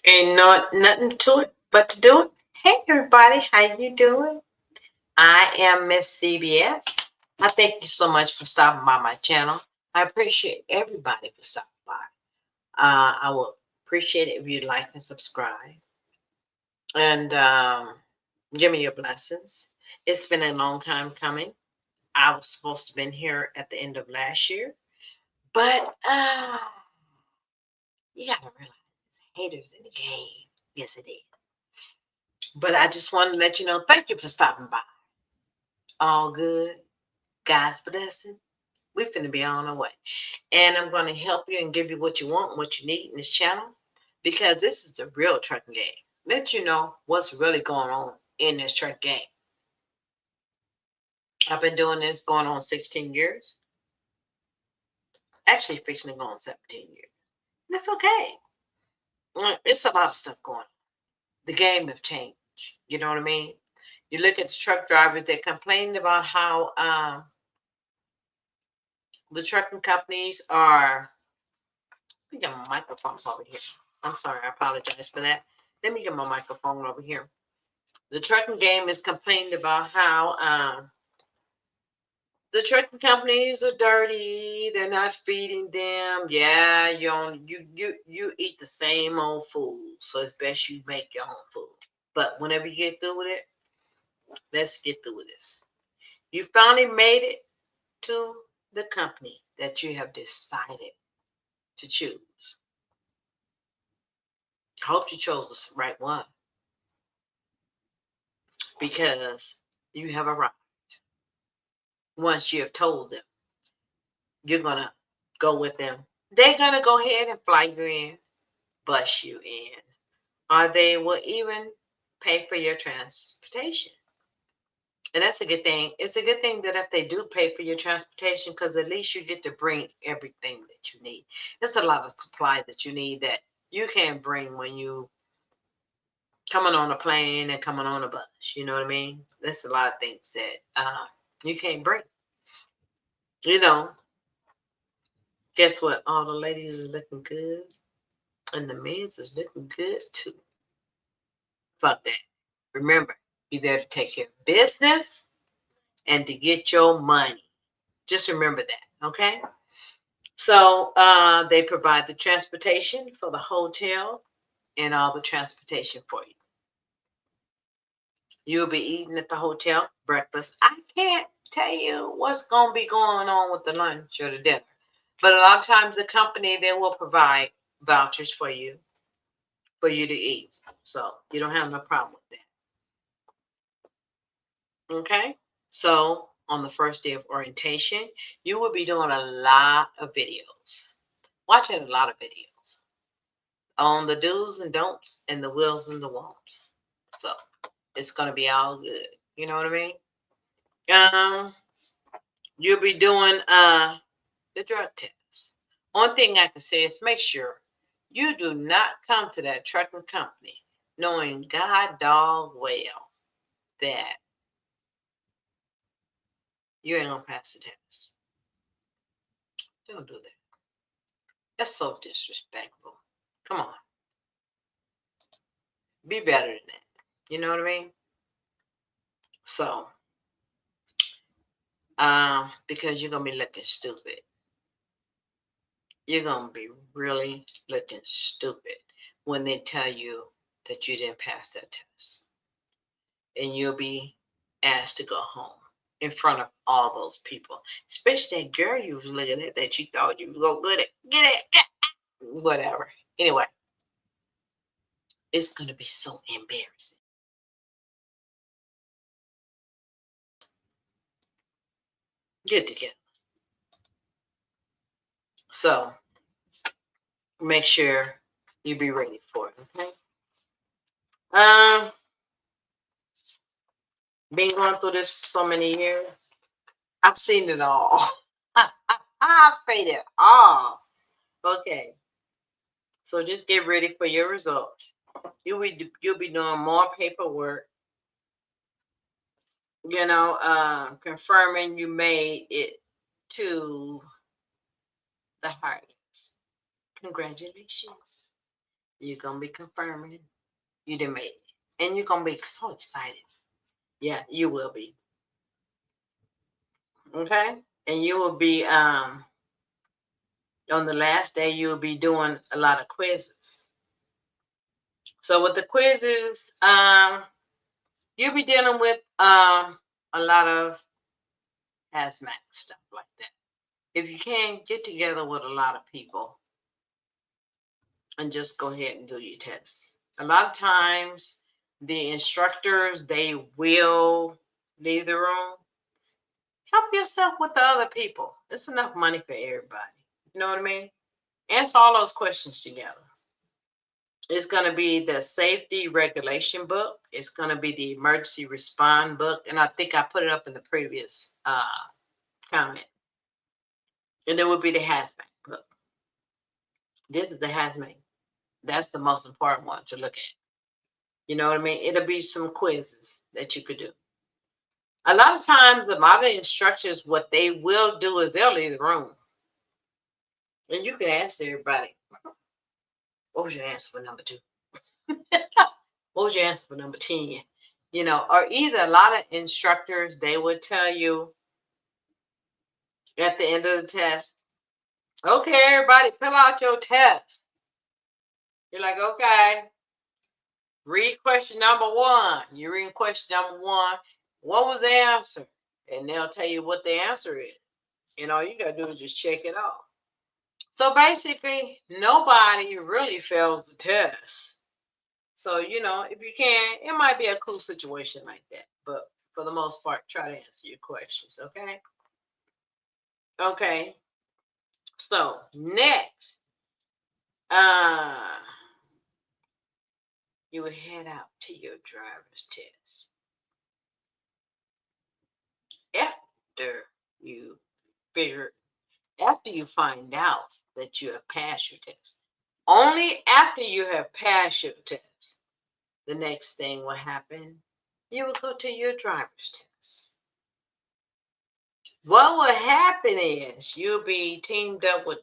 Ain't not nothing to it but to do it. Hey everybody, how you doing? I am Miss CBS. I thank you so much for stopping by my channel. I appreciate everybody for stopping by. I will appreciate it if you'd like and subscribe and give me your blessings. It's been a long time coming. I was supposed to have been here at the end of last year, but you gotta realize there's haters in the game. Yes, it is. But I just want to let you know, thank you for stopping by. All good. God's blessing. We finna be on our way. And I'm going to help you and give you what you want and what you need in this channel because this is the real trucking game. Let you know what's really going on in this truck game. I've been doing this going on 16 years. Actually, fixing to go on 17 years. That's okay. It's a lot of stuff going on. The game have changed. You know what I mean? You look at the truck drivers, they complained about how the trucking companies are. Let me get my microphone over here. I'm sorry, I apologize for that. Let me get my microphone over here. The trucking game is complaining about how the trucking companies are dirty. They're not feeding them. Yeah, you eat the same old food, so it's best you make your own food. But whenever you get through with it, let's get through with this. You finally made it to the company that you have decided to choose. I hope you chose the right one because you have arrived. Once you have told them you're going to go with them, they're going to go ahead and fly you in, bus you in, or they will even pay for your transportation. And that's a good thing. It's a good thing that if they do pay for your transportation, because at least you get to bring everything that you need. There's a lot of supplies that you need that you can't bring when you coming on a plane and coming on a bus. You know what I mean? There's a lot of things that you can't bring. You know, guess what? All the ladies is looking good, and the men's is looking good too. Fuck that. Remember, you're there to take care of business and to get your money. Just remember that, okay? So they provide the transportation for the hotel and all the transportation for you. You'll be eating at the hotel breakfast. I can't tell you what's going to be going on with the lunch or the dinner, but a lot of times the company they will provide vouchers for you to eat, so you don't have no problem with that. Okay, so on the first day of orientation, you will be doing a lot of videos, watching a lot of videos on the do's and don'ts and the wills and the won'ts. So it's going to be all good. You know what I mean? Um, you'll be doing the drug test. One thing I can say is make sure you do not come to that trucking company knowing God dog well that you ain't gonna pass the test. Don't do that. That's so disrespectful. Come on, be better than that. You know what I mean? So, because you're gonna be looking stupid. You're gonna be really looking stupid when they tell you that you didn't pass that test, and you'll be asked to go home in front of all those people, especially that girl you was looking at that you thought you was gonna get it, whatever. Anyway, it's gonna be so embarrassing. Get together. So make sure you be ready for it. Okay. Um, been going through this for so many years. I've seen it all. I've seen it all. Okay. So just get ready for your results. You'll be doing more paperwork, confirming you made it to the highest. Congratulations. You're gonna be confirming you done made it. And you're gonna be so excited. Yeah, you will be. Okay? And you will be on the last day you'll be doing a lot of quizzes. So with the quizzes, you'll be dealing with a lot of hazmat stuff like that. If you can, get together with a lot of people and just go ahead and do your tests. A lot of times, the instructors, they will leave the room. Help yourself with the other people. It's enough money for everybody. You know what I mean? Answer all those questions together. It's going to be the safety regulation book. It's going to be the emergency respond book. And I think I put it up in the previous comment. And there will be the hazmat book. This is the hazmat. That's the most important one to look at. You know what I mean? It'll be some quizzes that you could do. A lot of times, a lot of instructors, what they will do is they'll leave the room. And you can ask everybody, what was your answer for number 2? What was your answer for number 10? You know, or either a lot of instructors, they would tell you at the end of the test, okay, everybody, fill out your test. You're like, okay, read question number 1. You read question number 1. What was the answer? And they'll tell you what the answer is. And all you got to do is just check it off. So basically, nobody really fails the test. So, you know, if you can, it might be a cool situation like that. But for the most part, try to answer your questions, okay? Okay. So, next, you will head out to your driver's test. After you find out that you have passed your test, only after you have passed your test, the next thing will happen. You will go to your driver's test. What will happen is you'll be teamed up with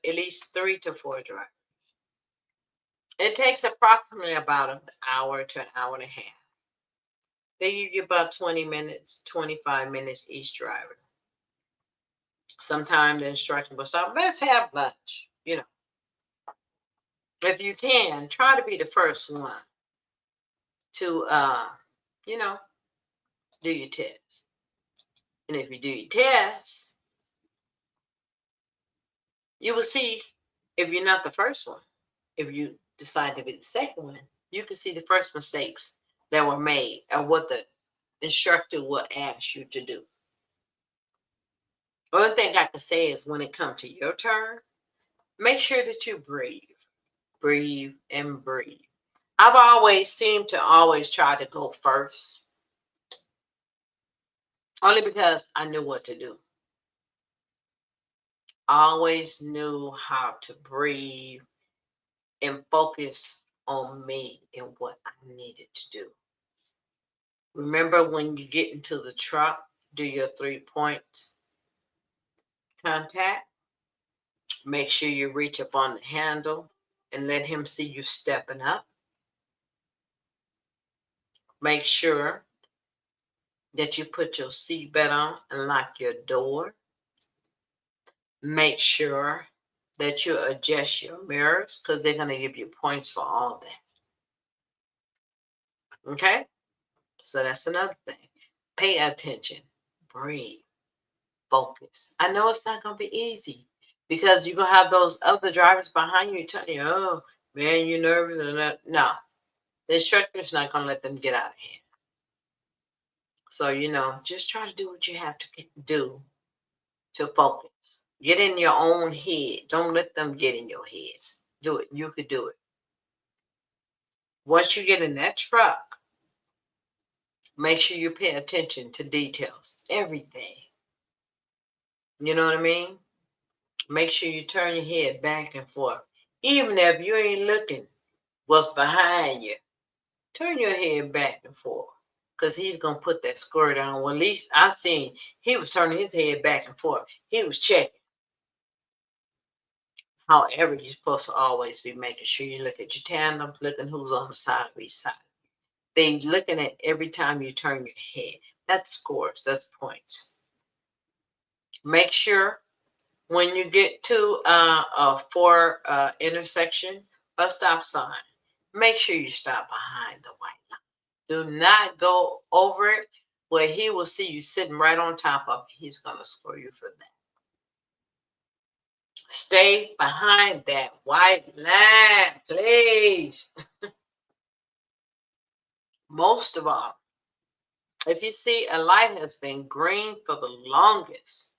at least 3 to 4 drivers. It takes approximately about an hour to an hour and a half. They give you about 20 minutes, 25 minutes each driver. Sometimes the instructor will stop, let's have lunch, you know. If you can, try to be the first one to, you know, do your test. And if you do your test, you will see if you're not the first one. If you decide to be the second one, you can see the first mistakes that were made and what the instructor will ask you to do. One thing I can say is when it comes to your turn, make sure that you breathe, breathe, and breathe. I've always seemed to always try to go first, only because I knew what to do. I always knew how to breathe and focus on me and what I needed to do. Remember when you get into the truck, do your 3-point contact. Make sure you reach up on the handle and let him see you stepping up. Make sure that you put your seatbelt on and lock your door. Make sure that you adjust your mirrors because they're going to give you points for all that. Okay? So that's another thing. Pay attention. Breathe. Focus. I know it's not going to be easy because you're going to have those other drivers behind you telling you, oh, man, you're nervous. No. The instructor's not going to let them get out of hand. So, you know, just try to do what you have to do to focus. Get in your own head. Don't let them get in your head. Do it. You could do it. Once you get in that truck, make sure you pay attention to details. Everything. You know what I mean? Make sure you turn your head back and forth. Even if you ain't looking what's behind you, turn your head back and forth. Because he's going to put that squirt on. Well, at least I seen he was turning his head back and forth. He was checking. However, you're supposed to always be making sure you look at your tandem, looking who's on the side of each side. They looking at every time you turn your head. That's scores. That's points. Make sure when you get to a four intersection, a stop sign, make sure you stop behind the white line. Do not go over it where he will see you sitting right on top of it. He's going to score you for that. Stay behind that white line, please. Most of all, if you see a light has been green for the longest,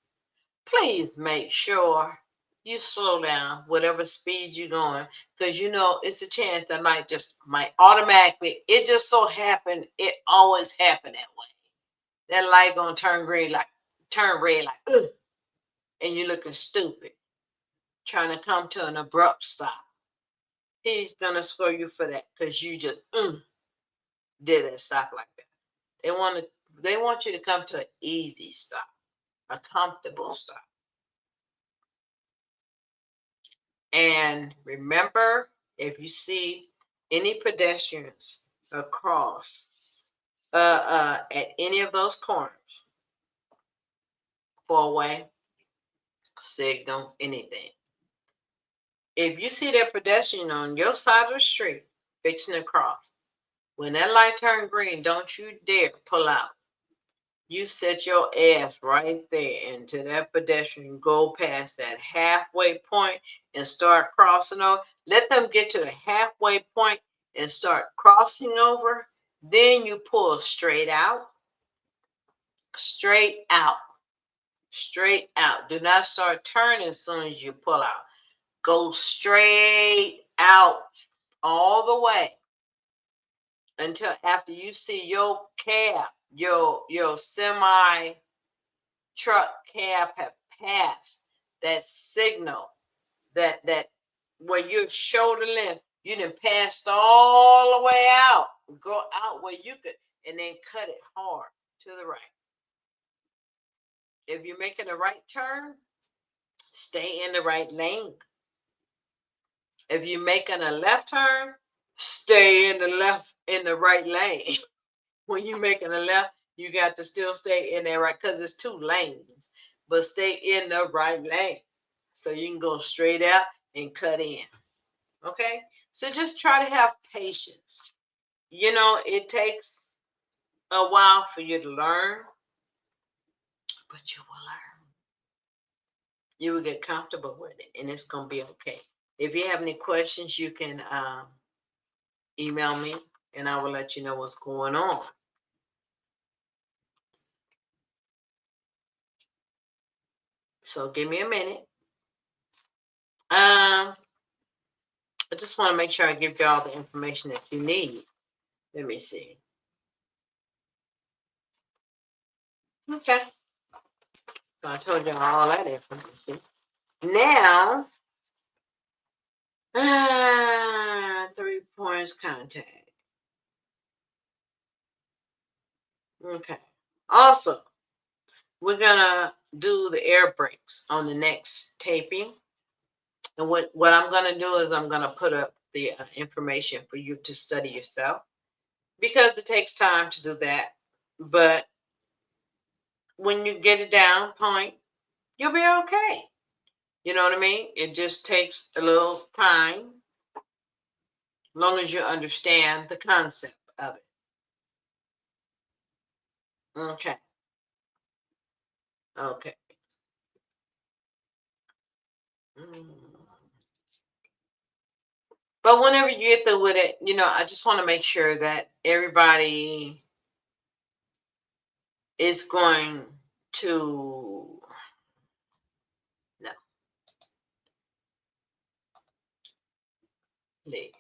please make sure you slow down whatever speed you're going, because you know it's a chance that might automatically, it just so happened, it always happened that way. That light gonna turn red like ugh, and you're looking stupid trying to come to an abrupt stop. He's gonna score you for that because you just did a stop like that. They want you to come to an easy stop, a comfortable stop. And remember, if you see any pedestrians across at any of those corners, four-way, signal, anything. If you see that pedestrian on your side of the street fixing to cross, when that light turns green, don't you dare pull out. You set your ass right there into that pedestrian, go past that halfway point and start crossing over. Let them get to the halfway point and start crossing over. Then you pull straight out, straight out, straight out. Do not start turning as soon as you pull out. Go straight out all the way until after you see your cab, your semi truck cab have passed that signal, that where you're shoulder length, you done passed all the way out. Go out where you could, and then cut it hard to the right. If you're making a right turn, stay in the right lane. If you're making a left turn, stay in the right lane. When you're making a left, you got to still stay in there right, because it's two lanes, but stay in the right lane so you can go straight out and cut in. Okay, so just try to have patience. You know, it takes a while for you to learn, but you will learn. You will get comfortable with it, and it's gonna be okay. If you have any questions, you can email me, and I will let you know what's going on. So give me a minute. I just want to make sure I give you all the information that you need. Let me see. Okay. So I told you all that information. Now, 3 points contact. Okay. Also, we're gonna do the air brakes on the next taping. And what I'm gonna do is I'm gonna put up the information for you to study yourself, because it takes time to do that. But when you get it down point, you'll be okay. You know what I mean? It just takes a little time, as long as you understand the concept of it. Okay. Okay. But whenever you get through with it, you know, I just want to make sure that everybody is going to no. Leave.